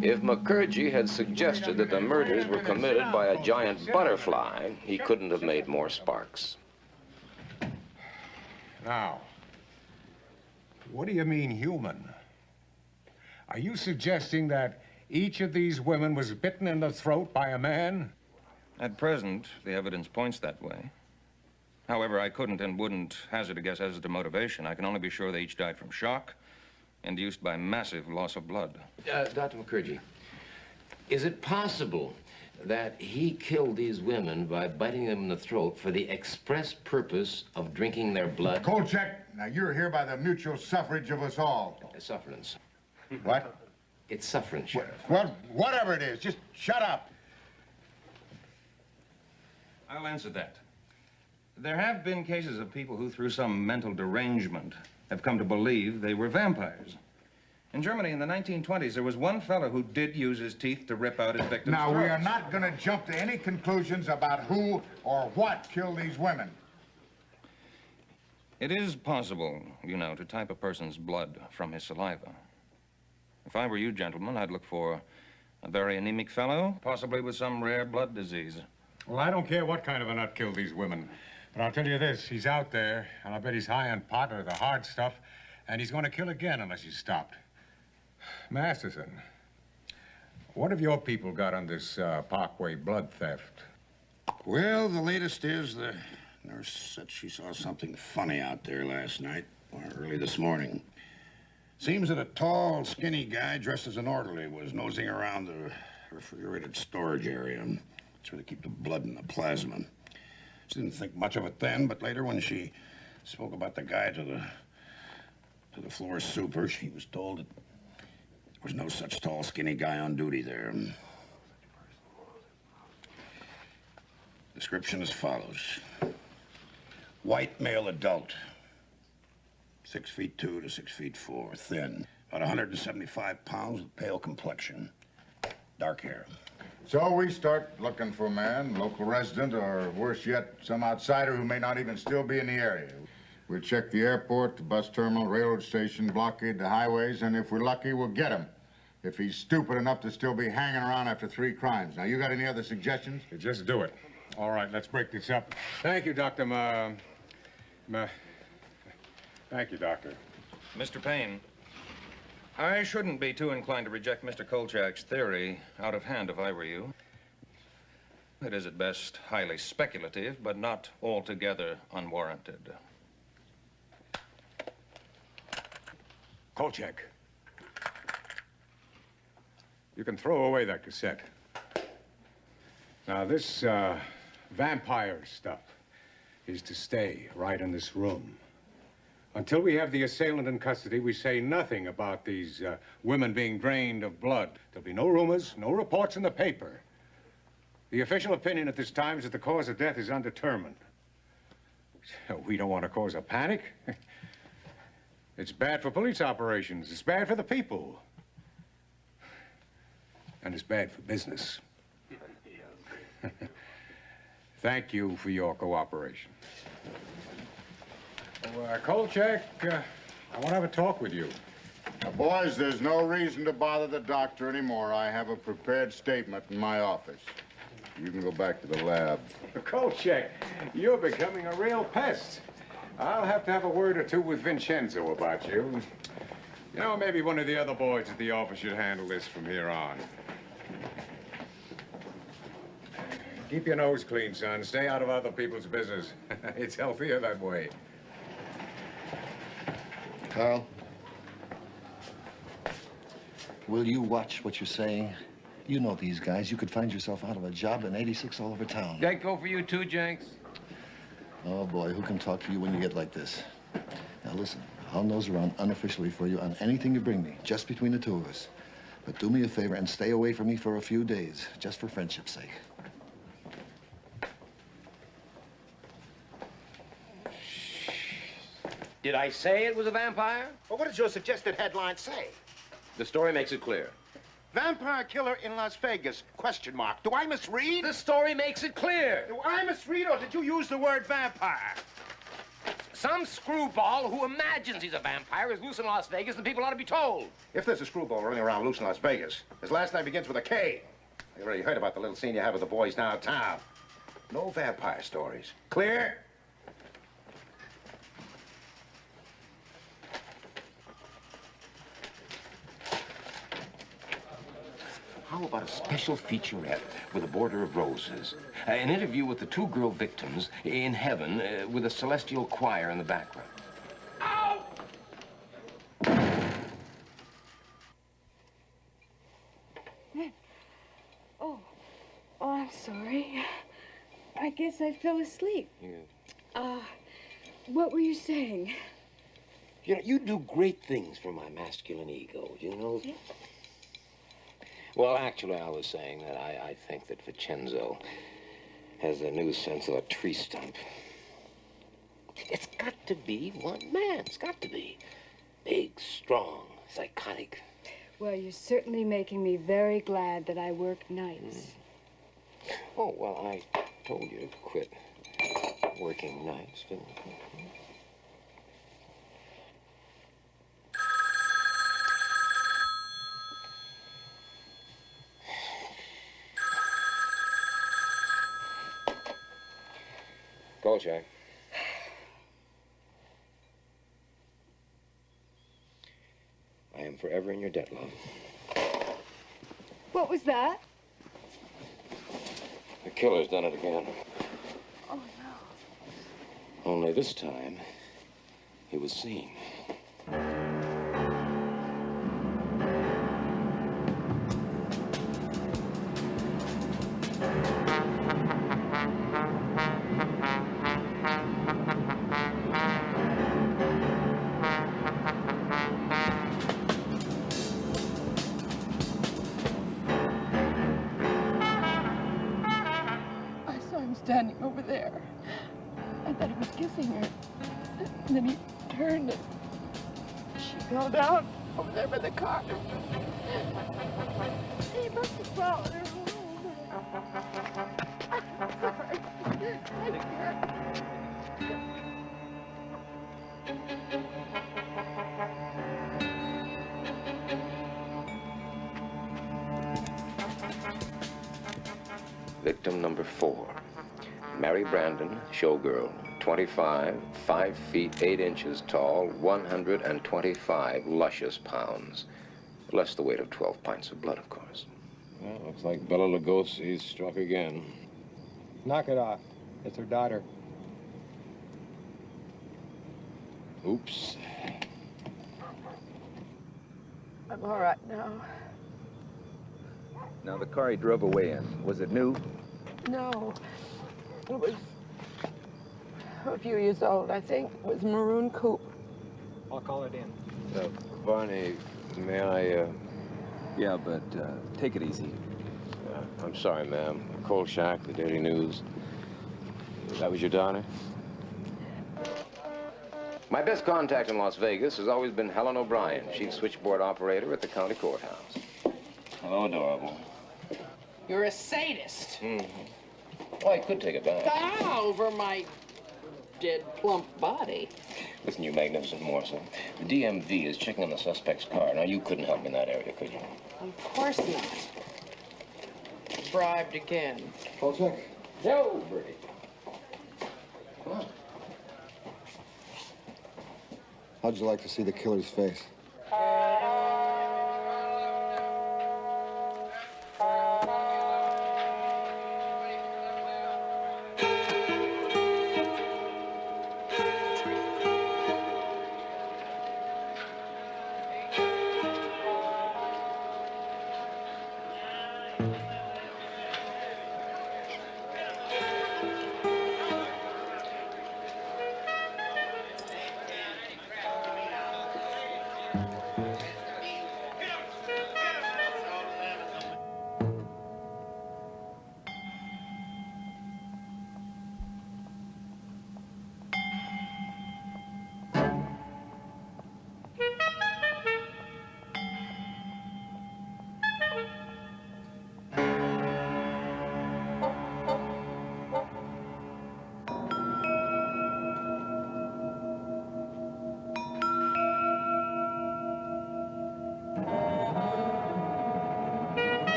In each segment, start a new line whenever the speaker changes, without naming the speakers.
If Mukherjee had suggested that the murders were committed by a giant butterfly, he couldn't have made more sparks.
Now, what do you mean human? Are you suggesting that each of these women was bitten in the throat by a man?
At present, the evidence points that way. However, I couldn't and wouldn't hazard a guess as to motivation. I can only be sure they each died from shock, induced by massive loss of blood.
Dr. Mukherjee, is it possible that he killed these women by biting them in the throat for the express purpose of drinking their blood?
Kolchak, now you're here by the mutual suffrage of us all.
Sufferance.
What?
It's sufferance, Sheriff.
Well, whatever it is, just shut up.
I'll answer that. There have been cases of people who, through some mental derangement, have come to believe they were vampires. In Germany in the 1920s, there was one fellow who did use his teeth to rip out his victims'
Now,
throats.
we are not going to jump to any conclusions about who or what killed these women.
It is possible, you know, to type a person's blood from his saliva. If I were you, gentlemen, I'd look for a very anemic fellow, possibly with some rare blood disease.
Well, I don't care what kind of a nut killed these women. But I'll tell you this, he's out there, and I bet he's high on pot or the hard stuff, and he's going to kill again unless he's stopped. Masterson, what have your people got on this Parkway blood theft?
Well, the latest is the nurse said she saw something funny out there last night, or early this morning. Seems that a tall, skinny guy dressed as an orderly was nosing around the refrigerated storage area. That's where they keep the blood and the plasma. She didn't think much of it then, but later when she spoke about the guy to the floor super, she was told that there was no such tall, skinny guy on duty there. Description as follows. White male adult. 6'2" to 6'4", thin. About 175 pounds with pale complexion. Dark hair.
So we start looking for a man, local resident, or worse yet, some outsider who may not even still be in the area. We'll check the airport, the bus terminal, railroad station, blockade the highways, and if we're lucky, we'll get him. If he's stupid enough to still be hanging around after 3 crimes. Now, you got any other suggestions?
Just do it. All right, let's break this up. Thank you, Dr. Thank you, Doctor.
Mr. Payne, I shouldn't be too inclined to reject Mr. Kolchak's theory out of hand if I were you. It is at best highly speculative, but not altogether unwarranted.
Kolchak. You can throw away that cassette. Now, this vampire stuff is to stay right in this room. Until we have the assailant in custody, we say nothing about these women being drained of blood. There'll be no rumors, no reports in the paper. The official opinion at this time is that the cause of death is undetermined. We don't want to cause a panic. It's bad for police operations. It's bad for the people. And it's bad for business. Thank you for your cooperation. Kolchak, I want to have a talk with you.
Now, boys, there's no reason to bother the doctor anymore. I have a prepared statement in my office. You can go back to the lab.
Kolchak, you're becoming a real pest. I'll have to have a word or two with Vincenzo about you. You know, maybe one of the other boys at the office should handle this from here on. Keep your nose clean, son. Stay out of other people's business. It's healthier that way.
Carl, will you watch what you're saying? You know these guys. You could find yourself out of a job in 86 all over town.
That go for you too, Jenks?
Oh, boy, who can talk to you when you get like this? Now, listen, I'll nose around unofficially for you on anything you bring me, just between the two of us. But do me a favor and stay away from me for a few days, just for friendship's sake.
Did I say it was a vampire?
Well, what does your suggested headline say?
The story makes it clear.
Vampire killer in Las Vegas, question mark. Do I misread?
The story makes it clear.
Do I misread, or did you use the word vampire?
Some screwball who imagines he's a vampire is loose in Las Vegas, and people ought to be told.
If there's a screwball running around loose in Las Vegas, his last name begins with a K. You already heard about the little scene you have with the boys downtown. No vampire stories. Clear?
How about a special featurette with a border of roses? An interview with the two girl victims in heaven with a celestial choir in the background. Ow!
Oh, I'm sorry. I guess I fell asleep.
Yeah.
What were you saying?
You know, you do great things for my masculine ego, you know?
Yeah.
Well, actually, I was saying that I think that Vincenzo has a new sense of a tree stump. It's got to be one man. It's got to be. Big, strong, psychotic.
Well, you're certainly making me very glad that I work nights.
Oh, well, I told you to quit working nights, didn't I? Kolchak. I am forever in your debt, love.
What was that?
The killer's done it again.
Oh, no.
Only this time, he was seen.
Standing over there. I thought he was kissing her. And then he turned and she fell down over there by the car. He must have followed her home. I'm sorry.
Victim number 4. Mary Brandon, showgirl, 25, 5 feet 8 inches tall, 125 luscious pounds. Less the weight of 12 pints of blood, of course. Well, looks like Bela Lugosi's struck again.
Knock it off. It's her daughter.
Oops.
I'm all right now.
Now, the car he drove away in, was it new?
No. It was a few years old, I think. It was a maroon coupe.
I'll call it in.
Barney, may I,
Yeah, but take it easy.
I'm sorry, ma'am. Kolchak, the Daily News. That was your daughter? My best contact in Las Vegas has always been Helen O'Brien, chief switchboard operator at the county courthouse. Hello, adorable.
You're a sadist.
Well, I could take it back.
Over my dead, plump body.
Listen, you magnificent morsel. The DMV is checking on the suspect's car. Now, you couldn't help me in that area, could you?
Of course not. Bribed again.
Kolchak?
No, Bertie. Come on.
How'd you like to see the killer's face?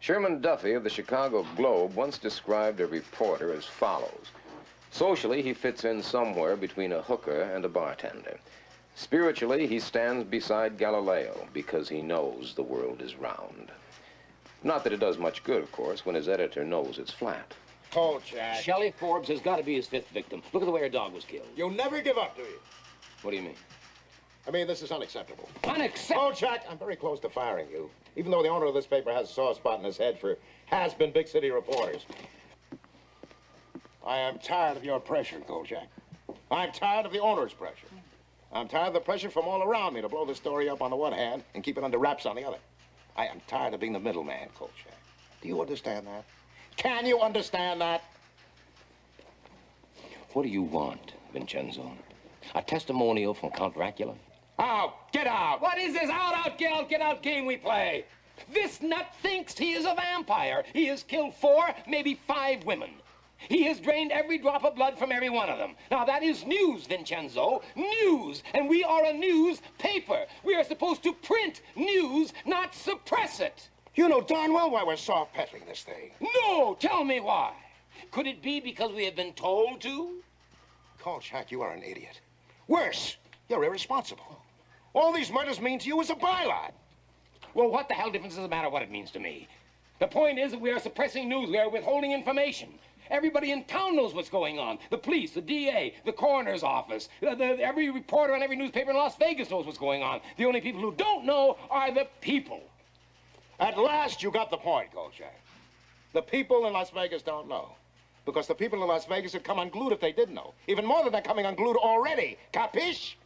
Sherman Duffy of the Chicago Globe once described a reporter as follows. Socially, he fits in somewhere between a hooker and a bartender. Spiritually, he stands beside Galileo because he knows the world is round. Not that it does much good, of course, when his editor knows it's flat.
Kolchak.
Shelley Forbes has got to be his fifth victim. Look at the way her dog was killed.
You'll never give up, do you?
What do you mean?
I mean, this is unacceptable.
Unacceptable?
Kolchak, I'm very close to firing you, even though the owner of this paper has a soft spot in his head for has-been big city reporters. I am tired of your pressure, Kolchak. I'm tired of the owner's pressure. I'm tired of the pressure from all around me to blow the story up on the one hand and keep it under wraps on the other. I am tired of being the middleman, Kolchak. Do you understand that? Can you understand that?
What do you want, Vincenzo? A testimonial from Count Dracula?
Out! Get out!
What is this out, Gale, get out game we play? This nut thinks he is a vampire. He has killed 4, maybe 5 women. He has drained every drop of blood from every one of them. Now, that is news, Vincenzo. News. And we are a news paper. We are supposed to print news, not suppress it.
You know darn well why we're soft-pedaling this thing.
No, tell me why. Could it be because we have been told to?
Kolchak, you are an idiot. Worse, you're irresponsible. All these murders mean to you is a byline.
Well, what the hell difference does it matter what it means to me? The point is that we are suppressing news. We are withholding information. Everybody in town knows what's going on. The police, the DA, the coroner's office. Every reporter on every newspaper in Las Vegas knows what's going on. The only people who don't know are the people.
At last, you got the point, Kolchak. The people in Las Vegas don't know. Because the people in Las Vegas would come unglued if they did know. Even more than they're coming unglued already. Capiche?